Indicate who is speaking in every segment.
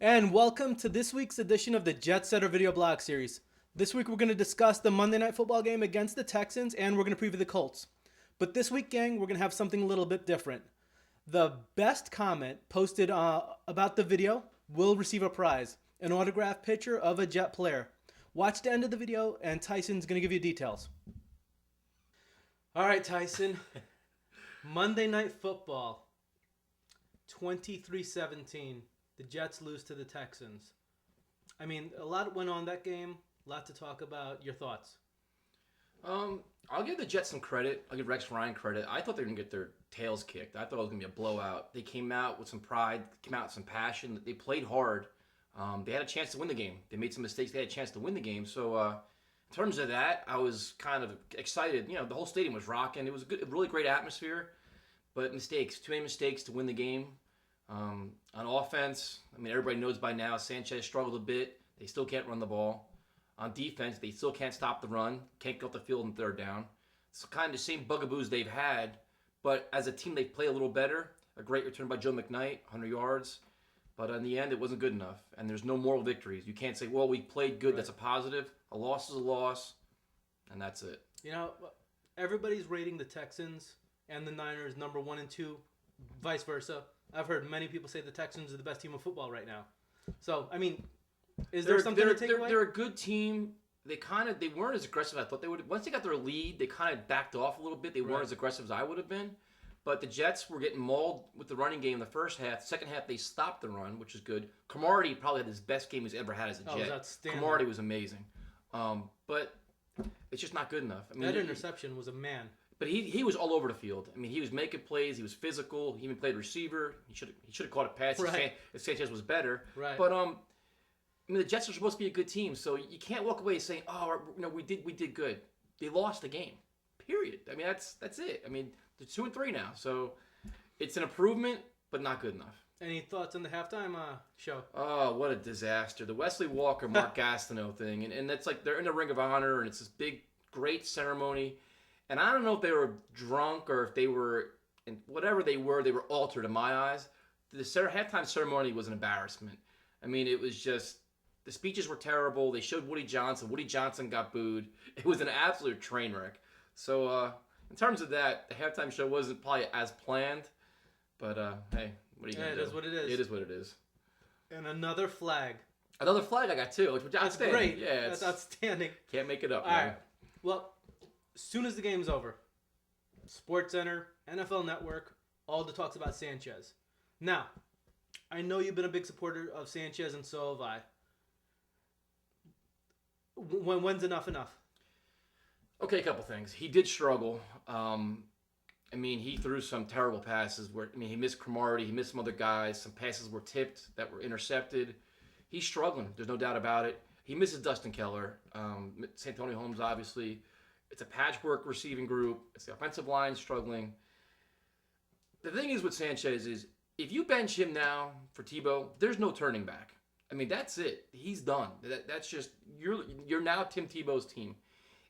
Speaker 1: And welcome to this week's edition of the Jet Setter video blog series. This week we're going to discuss the Monday Night Football game against the Texans, and we're going to preview the Colts. But this week, gang, we're going to have something a little bit different. The best comment posted about the video will receive a prize, an autographed picture of a Jet player. Watch the end of the video, and Tyson's going to give you details. All right, Tyson. Monday Night Football, 23-17. The Jets lose to the Texans. I mean, a lot went on that game. A lot to talk about. Your thoughts?
Speaker 2: I'll give the Jets some credit. I'll give Rex Ryan credit. I thought they were going to get their tails kicked. I thought it was going to be a blowout. They came out with some pride, came out with some passion. They played hard. They had a chance to win the game. They made some mistakes. They had a chance to win the game. So in terms of that, I was kind of excited. You know, the whole stadium was rocking. It was a really great atmosphere. But mistakes, too many mistakes to win the game. On offense, I mean, everybody knows by now Sanchez struggled a bit. They still can't run the ball. On defense, they still can't stop the run. Can't go up the field in third down. It's kind of the same bugaboos they've had, but as a team, they play a little better. A great return by Joe McKnight, 100 yards. But in the end, it wasn't good enough, and there's no moral victories. You can't say, well, we played good, That's a positive. A loss is a loss, and that's it.
Speaker 1: You know, everybody's rating the Texans and the Niners number 1 and 2, vice versa. I've heard many people say the Texans are the best team of football right now. So, I mean, is there something to take away?
Speaker 2: They're a good team. They weren't as aggressive as I thought they would. Once they got their lead, they kind of backed off a little bit. They weren't as aggressive as I would have been. But the Jets were getting mauled with the running game in the first half. Second half, they stopped the run, which is good. Cromartie probably had his best game he's ever had as a Jet.
Speaker 1: It was outstanding.
Speaker 2: Cromartie was amazing. But it's just not good enough. I mean,
Speaker 1: that interception was a man.
Speaker 2: But he was all over the field. I mean, he was making plays. He was physical. He even played receiver. He should have caught a pass if Sanchez was better.
Speaker 1: Right.
Speaker 2: But I mean, the Jets are supposed to be a good team, so you can't walk away saying, "Oh, we did good." They lost the game. Period. I mean, that's it. I mean, they're 2-3 now, so it's an improvement, but not good enough.
Speaker 1: Any thoughts on the halftime show?
Speaker 2: Oh, what a disaster! The Wesley Walker, Mark Gastineau thing, and that's like they're in the Ring of Honor, and it's this big, great ceremony. And I don't know if they were drunk or if they were, and whatever they were altered in my eyes. The halftime ceremony was an embarrassment. I mean, it was just, the speeches were terrible. They showed Woody Johnson. Woody Johnson got booed. It was an absolute train wreck. So, in terms of that, the halftime show wasn't probably as planned. But, hey, what are you going to do?
Speaker 1: It is what it is.
Speaker 2: It is what it is.
Speaker 1: And another flag.
Speaker 2: Another flag I got, too, which was outstanding.
Speaker 1: Great.
Speaker 2: Yeah,
Speaker 1: that's outstanding.
Speaker 2: Can't make it up,
Speaker 1: All
Speaker 2: man.
Speaker 1: right. Well, as soon as the game's over, SportsCenter, NFL Network, all the talks about Sanchez. Now, I know you've been a big supporter of Sanchez, and so have I. When's enough?
Speaker 2: Okay, a couple things. He did struggle. I mean, he threw some terrible passes. He missed Cromartie. He missed some other guys. Some passes were tipped that were intercepted. He's struggling. There's no doubt about it. He misses Dustin Keller. Santonio Holmes, obviously. It's a patchwork receiving group. It's the offensive line struggling. The thing is with Sanchez is, if you bench him now for Tebow, there's no turning back. I mean, that's it. He's done. That's just, you're now Tim Tebow's team.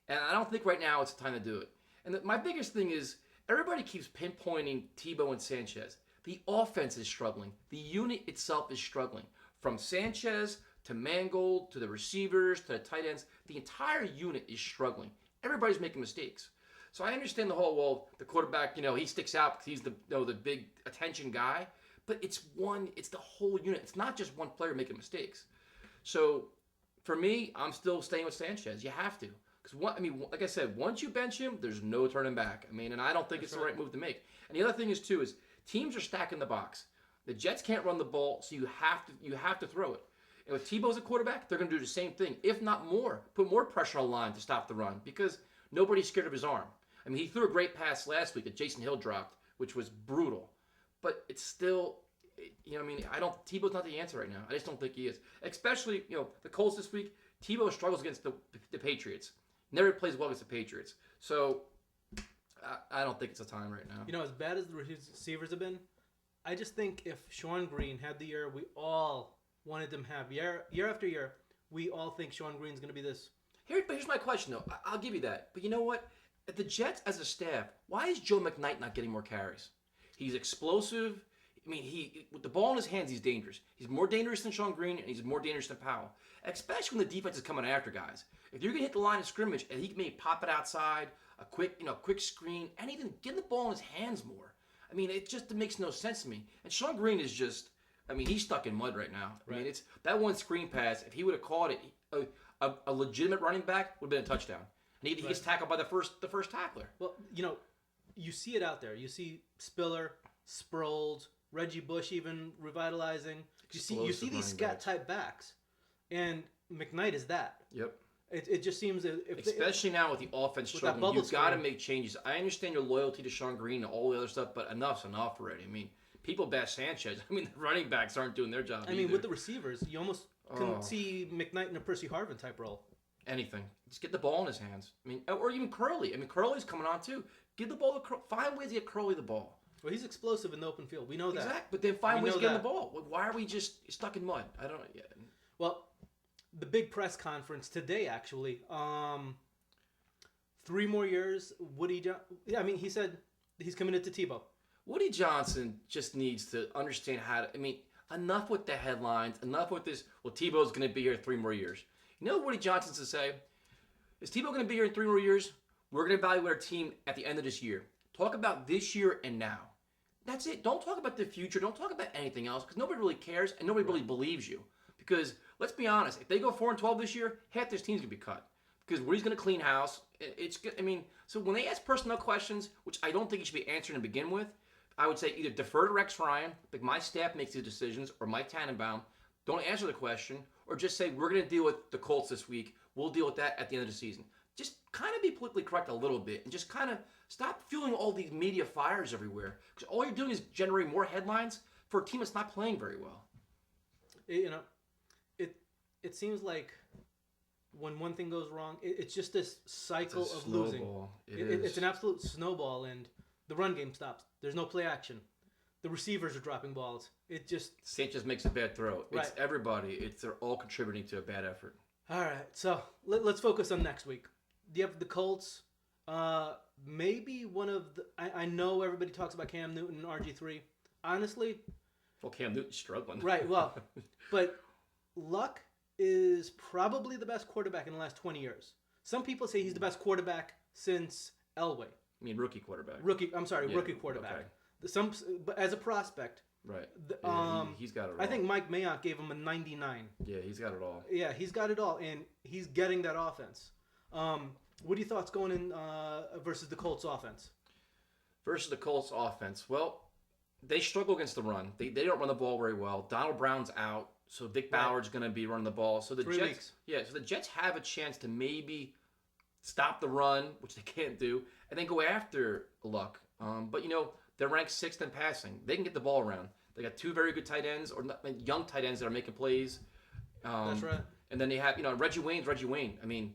Speaker 2: And I don't think right now it's the time to do it. And my biggest thing is, everybody keeps pinpointing Tebow and Sanchez. The offense is struggling. The unit itself is struggling. From Sanchez to Mangold to the receivers to the tight ends, the entire unit is struggling. Everybody's making mistakes. So I understand the whole, the quarterback, he sticks out because he's the big attention guy. But it's the whole unit. It's not just one player making mistakes. So for me, I'm still staying with Sanchez. You have to. Because, like I said, once you bench him, there's no turning back. I mean, and I don't think it's the right move to make. And the other thing is, too, is teams are stacking the box. The Jets can't run the ball, so you have to throw it. And with Tebow's a quarterback, they're going to do the same thing, if not more. Put more pressure on the line to stop the run because nobody's scared of his arm. I mean, he threw a great pass last week that Jason Hill dropped, which was brutal. But it's still, Tebow's not the answer right now. I just don't think he is. Especially, the Colts this week, Tebow struggles against the Patriots. Never plays well against the Patriots. So, I don't think it's a time right now.
Speaker 1: As bad as the receivers have been, I just think if Sean Green had the year we all wanted them to have, year after year, we all think Sean Green's going to be this.
Speaker 2: Here's my question, though. I'll give you that. But you know what? At the Jets as a staff, why is Joe McKnight not getting more carries? He's explosive. I mean, with the ball in his hands, he's dangerous. He's more dangerous than Sean Green, and he's more dangerous than Powell. Especially when the defense is coming after guys. If you're gonna hit the line of scrimmage and he can maybe pop it outside, a quick screen, and even get the ball in his hands more. I mean, it makes no sense to me. And Sean Green is just, I mean, he's stuck in mud right now.
Speaker 1: Right.
Speaker 2: I mean, it's that one screen pass. If he would have caught it, a legitimate running back would have been a touchdown. And he gets tackled by the first tackler.
Speaker 1: Well, you see it out there. You see Spiller, Sproles, Reggie Bush even revitalizing. You see these scat type backs, and McKnight is that.
Speaker 2: Yep.
Speaker 1: It just seems
Speaker 2: especially now with the offense struggling, you've got to make changes. I understand your loyalty to Sean Green and all the other stuff, but enough's enough already. I mean, people bash Sanchez. I mean, the running backs aren't doing their job.
Speaker 1: I mean, with the receivers, you almost can see McKnight in a Percy Harvin type role.
Speaker 2: Anything, just get the ball in his hands. I mean, or even Curley. I mean, Curley's coming on too. Give the ball to find ways to get Curley the ball.
Speaker 1: Well, he's explosive in the open field. We know that.
Speaker 2: Exactly, but then find ways to get him the ball. Why are we just stuck in mud? I don't know. Yeah.
Speaker 1: Well, the big press conference today, actually. 3 more years. I mean, he said he's committed to Tebow.
Speaker 2: Woody Johnson just needs to understand how to. I mean, enough with the headlines. Enough with this. Well, Tebow's going to be here 3 more years. You know what Woody Johnson's to say? Is Tebow going to be here in 3 more years? We're going to evaluate our team at the end of this year. Talk about this year and now. That's it. Don't talk about the future. Don't talk about anything else because nobody really cares and nobody really believes you. Because let's be honest, if they go 4-12 this year, half this team's gonna be cut because Woody's gonna clean house. It's good. I mean, so when they ask personnel questions, which I don't think he should be answering to begin with, I would say either defer to Rex Ryan, like my staff makes these decisions, or Mike Tannenbaum. Don't answer the question, or just say we're gonna deal with the Colts this week. We'll deal with that at the end of the season. Just kind of be politically correct a little bit and just kind of stop fueling all these media fires everywhere because all you're doing is generating more headlines for a team that's not playing very well.
Speaker 1: It seems like when one thing goes wrong, it's just this cycle of losing. It's an absolute snowball, and the run game stops. There's no play action. The receivers are dropping balls. It just
Speaker 2: Sanchez makes a bad throw.
Speaker 1: Right.
Speaker 2: It's everybody. They're all contributing to a bad effort.
Speaker 1: All right, so let's focus on next week. You have the Colts. Maybe one of the. I know everybody talks about Cam Newton and RG3. Honestly,
Speaker 2: well, Cam Newton's struggling.
Speaker 1: Right. Well, but Luck is probably the best quarterback in the last 20 years. Some people say he's the best quarterback since Elway.
Speaker 2: I mean, rookie quarterback.
Speaker 1: Rookie quarterback.
Speaker 2: Okay.
Speaker 1: But as a prospect.
Speaker 2: Right. He's got it all.
Speaker 1: I think Mike Mayock gave him a 99.
Speaker 2: Yeah, he's got it all.
Speaker 1: Yeah, he's got it all, and he's getting that offense. What are your thoughts going in versus the Colts offense?
Speaker 2: Versus the Colts offense. Well, they struggle against the run. They don't run the ball very well. Donald Brown's out, so Vic Bauer's going to be running the ball. So the
Speaker 1: 3
Speaker 2: Jets,
Speaker 1: weeks.
Speaker 2: Yeah, so the Jets have a chance to maybe stop the run, which they can't do, and then go after Luck. But they're ranked 6th in passing. They can get the ball around. They got 2 very good tight ends, or young tight ends that are making plays.
Speaker 1: That's right.
Speaker 2: And then they have, Reggie Wayne's Reggie Wayne. I mean,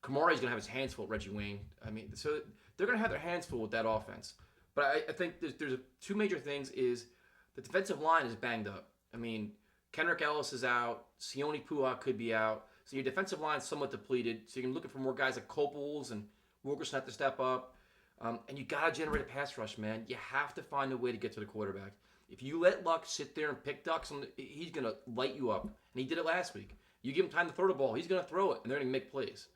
Speaker 2: Kamari's going to have his hands full with Reggie Wayne. I mean, so they're going to have their hands full with that offense. But I think there's 2 major things is the defensive line is banged up. I mean, Kendrick Ellis is out. Sione Pua could be out. So your defensive line is somewhat depleted. So you're looking for more guys like Copels and Wilkerson have to step up. And you got to generate a pass rush, man. You have to find a way to get to the quarterback. If you let Luck sit there and pick ducks, he's going to light you up. And he did it last week. You give him time to throw the ball, he's going to throw it, and they're going to make plays.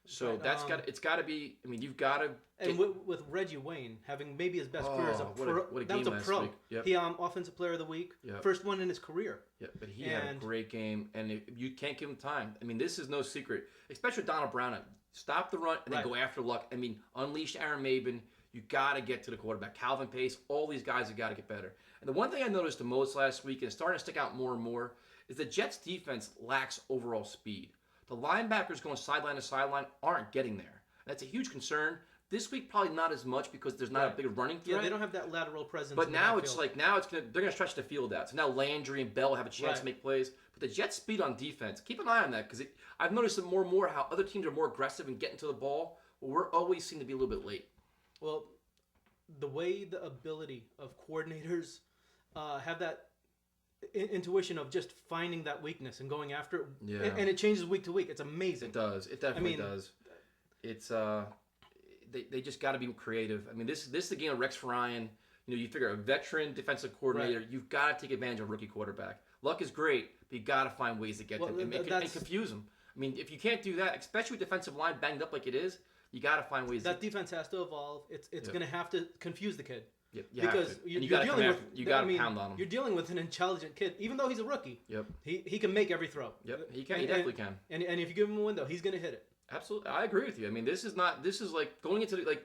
Speaker 2: So right, it's got to be. I mean, you've got to.
Speaker 1: And with Reggie Wayne having maybe his best career as a pro,
Speaker 2: what a game
Speaker 1: that was a pro.
Speaker 2: Week. Yep.
Speaker 1: He offensive player of the week, first one in his career.
Speaker 2: Yeah, but he had a great game, and you can't give him time. I mean, this is no secret, especially with Donald Brown. Stop the run and then go after Luck. I mean, unleash Aaron Maben. You got to get to the quarterback. Calvin Pace. All these guys have got to get better. And the one thing I noticed the most last week, and it's starting to stick out more and more, is the Jets' defense lacks overall speed. The linebackers going sideline to sideline aren't getting there. That's a huge concern. This week, probably not as much because there's not a big running threat.
Speaker 1: Yeah, they don't have that lateral presence.
Speaker 2: But now they're gonna stretch the field out. So now Landry and Bell have a chance to make plays. But the Jets' speed on defense, keep an eye on that because I've noticed it more and more how other teams are more aggressive and getting to the ball. Well, we're always seem to be a little bit late.
Speaker 1: Well, the way the ability of coordinators have that intuition of just finding that weakness and going after it, and it changes week to week. It's amazing.
Speaker 2: It does. It definitely does. It's they just got to be creative. I mean, this is the game of Rex Ryan. You figure a veteran defensive coordinator, you've got to take advantage of a rookie quarterback. Luck is great, but you got to find ways to get them and confuse them. I mean, if you can't do that, especially with defensive line banged up like it is, you got to find ways.
Speaker 1: That defense has to evolve. It's going to have to confuse the kid.
Speaker 2: Yep,
Speaker 1: because
Speaker 2: you got to pound on him.
Speaker 1: You're dealing with an intelligent kid, even though he's a rookie.
Speaker 2: Yep.
Speaker 1: He can make every throw.
Speaker 2: Yep. He can. He definitely can.
Speaker 1: And if you give him a window, he's going to hit it.
Speaker 2: Absolutely, I agree with you. I mean, this is like going into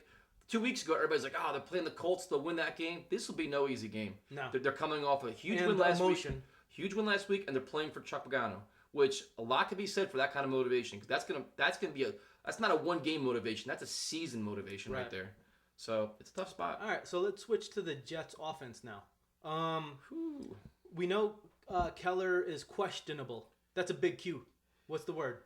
Speaker 2: 2 weeks ago. Everybody's like, they're playing the Colts. They'll win that game. This will be no easy game.
Speaker 1: No.
Speaker 2: They're coming off a huge win last week. Huge win last week, and they're playing for Chuck Pagano, which a lot can be said for that kind of motivation. Because that's not a 1-game motivation. That's a season motivation right there. So it's a tough spot.
Speaker 1: All right, so let's switch to the Jets offense now. We know Keller is questionable. That's a big Q. What's the word?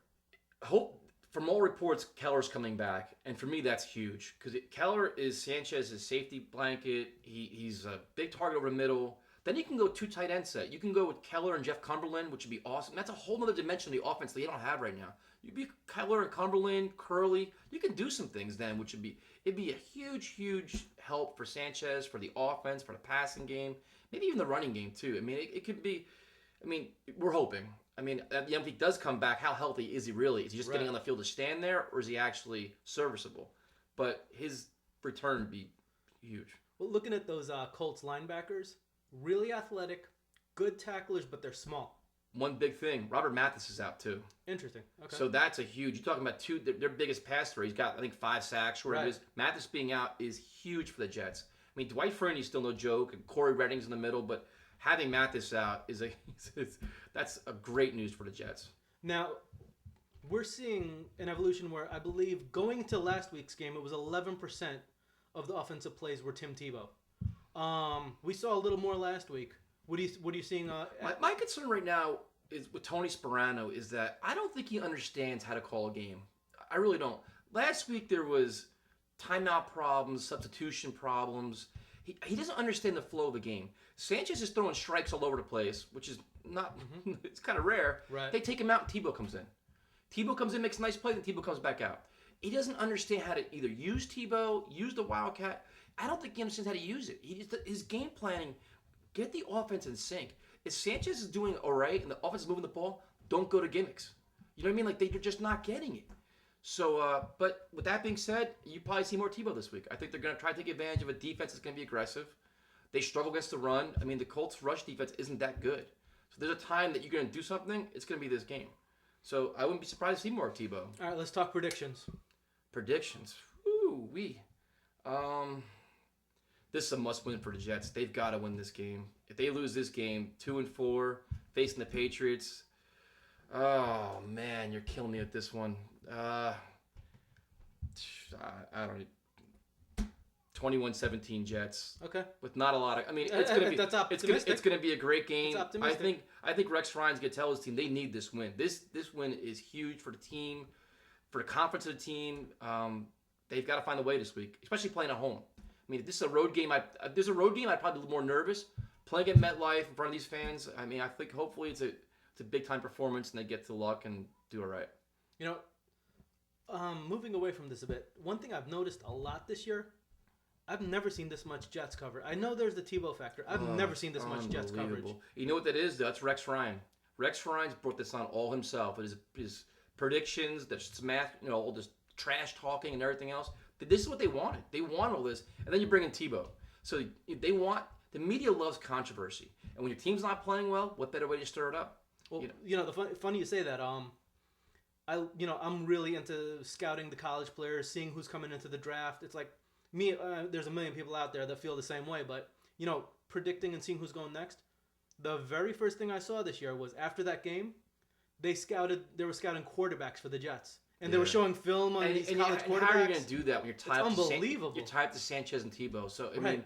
Speaker 2: From all reports, Keller's coming back, and for me, that's huge because Keller is Sanchez's safety blanket. He's a big target over the middle. Then you can go 2 tight end set. You can go with Keller and Jeff Cumberland, which would be awesome. That's a whole other dimension of the offense that you don't have right now. You'd be Keller and Cumberland, Curley. You can do some things then, which it'd be a huge help for Sanchez, for the offense, for the passing game, maybe even the running game too. I mean, it could be. I mean, we're hoping. I mean, if he does come back, how healthy is he really? Is he just getting on the field to stand there, or is he actually serviceable? But his return would be huge.
Speaker 1: Well, looking at those Colts linebackers, really athletic, good tacklers, but they're small.
Speaker 2: One big thing, Robert Mathis is out too.
Speaker 1: Interesting. Okay.
Speaker 2: So that's a huge. You're talking about their biggest pass thrower. He's got, I think, 5 sacks. It is. Mathis being out is huge for the Jets. I mean, Dwight Freeney's still no joke, and Corey Redding's in the middle, but having Mathis out that's a great news for the Jets. Now,
Speaker 1: we're seeing an evolution where I believe going into last week's game, it was 11% of the offensive plays were Tim Tebow. We saw a little more last week. What are you seeing?
Speaker 2: My concern right now is with Tony Sparano is that I don't think he understands how to call a game. I really don't. Last week there was timeout problems, substitution problems. He doesn't understand the flow of the game. Sanchez is throwing strikes all over the place, which is not. It's kind of rare.
Speaker 1: Right.
Speaker 2: They take him out, and Tebow comes in. Tebow comes in, makes a nice play, then Tebow comes back out. He doesn't understand how to either use Tebow, use the Wildcat. I don't think he understands how to use it. His game planning, get the offense in sync. If Sanchez is doing all right and the offense is moving the ball, don't go to gimmicks. You know what I mean? Like they're just not getting it. So, but with that being said, you probably see more Tebow this week. I think they're going to try to take advantage of a defense that's going to be aggressive. They struggle against the run. I mean, the Colts' rush defense isn't that good. So there's a time that you're going to do something, it's going to be this game. So I wouldn't be surprised to see more of Tebow.
Speaker 1: All right, let's talk predictions.
Speaker 2: Predictions. This is a must-win for the Jets. They've got to win this game. If they lose this game, 2-4, facing the Patriots, oh, man, you're killing me with this one. I don't know. 21-17 Jets.
Speaker 1: Okay.
Speaker 2: With not a lot of. I mean, it's gonna be.
Speaker 1: That's optimistic.
Speaker 2: It's gonna be a great game.
Speaker 1: It's optimistic.
Speaker 2: I think Rex Ryan's gonna tell his team they need this win. This win is huge for the team, for the conference of the team. They've got to find a way this week, especially playing at home. I mean, if this is a road game, I'd probably be a little more nervous. Playing at MetLife in front of these fans, I mean, I think hopefully it's a big time performance and they get to luck and do all right.
Speaker 1: You know, moving away from this a bit, one thing I've noticed a lot this year, I've never seen this much Jets cover. I know there's the Tebow factor. I've never seen this much Jets coverage.
Speaker 2: You know what that is? That's Rex Ryan. Rex Ryan's brought this on all himself. His predictions, the math, all this trash talking and everything else. This is what they wanted. They want all this, and then you bring in Tebow. So the media loves controversy, and when your team's not playing well, what better way to stir it up?
Speaker 1: Well, funny you say that. I'm really into scouting the college players, seeing who's coming into the draft. It's like me. There's a million people out there that feel the same way, but predicting and seeing who's going next. The very first thing I saw this year was after that game, they were scouting quarterbacks for the Jets. And they were showing film on these college quarterbacks.
Speaker 2: How are you going to do that when you're tied
Speaker 1: unbelievable.
Speaker 2: You're tied to Sanchez and Tebow. So, I mean,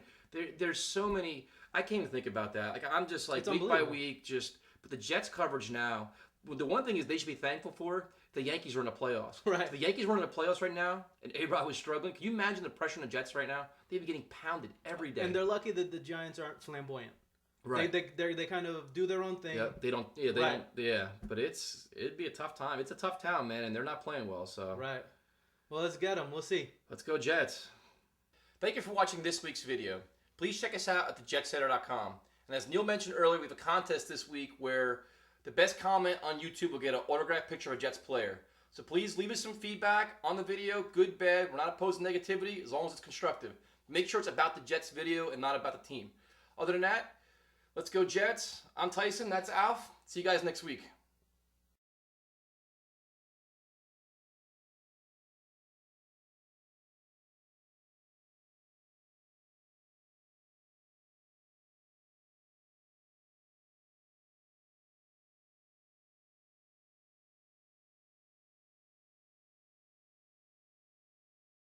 Speaker 2: there's so many. I can't even think about that. Like, I'm just like week by week, but the Jets coverage now, the one thing is they should be thankful for, the Yankees are in the playoffs.
Speaker 1: Right.
Speaker 2: If the Yankees were in the playoffs right now, and A-Rod was struggling, can you imagine the pressure on the Jets right now? They'd be getting pounded every day.
Speaker 1: And they're lucky that the Giants aren't flamboyant.
Speaker 2: Right.
Speaker 1: They kind of do their own thing.
Speaker 2: Yeah, they don't. Yeah, they don't. Yeah, but it'd be a tough time. It's a tough town, man, and they're not playing well. So.
Speaker 1: Right. Well, let's get them. We'll see.
Speaker 2: Let's go Jets. Thank you for watching this week's video. please check us out at thejetsetter.com. And as Neil mentioned earlier, we have a contest this week where the best comment on YouTube will get an autographed picture of a Jets player. So please leave us some feedback on the video, good, bad. We're not opposed to negativity as long as it's constructive. Make sure it's about the Jets video and not about the team. Other than that, let's go Jets. I'm Tyson. That's Alf. See you guys next week.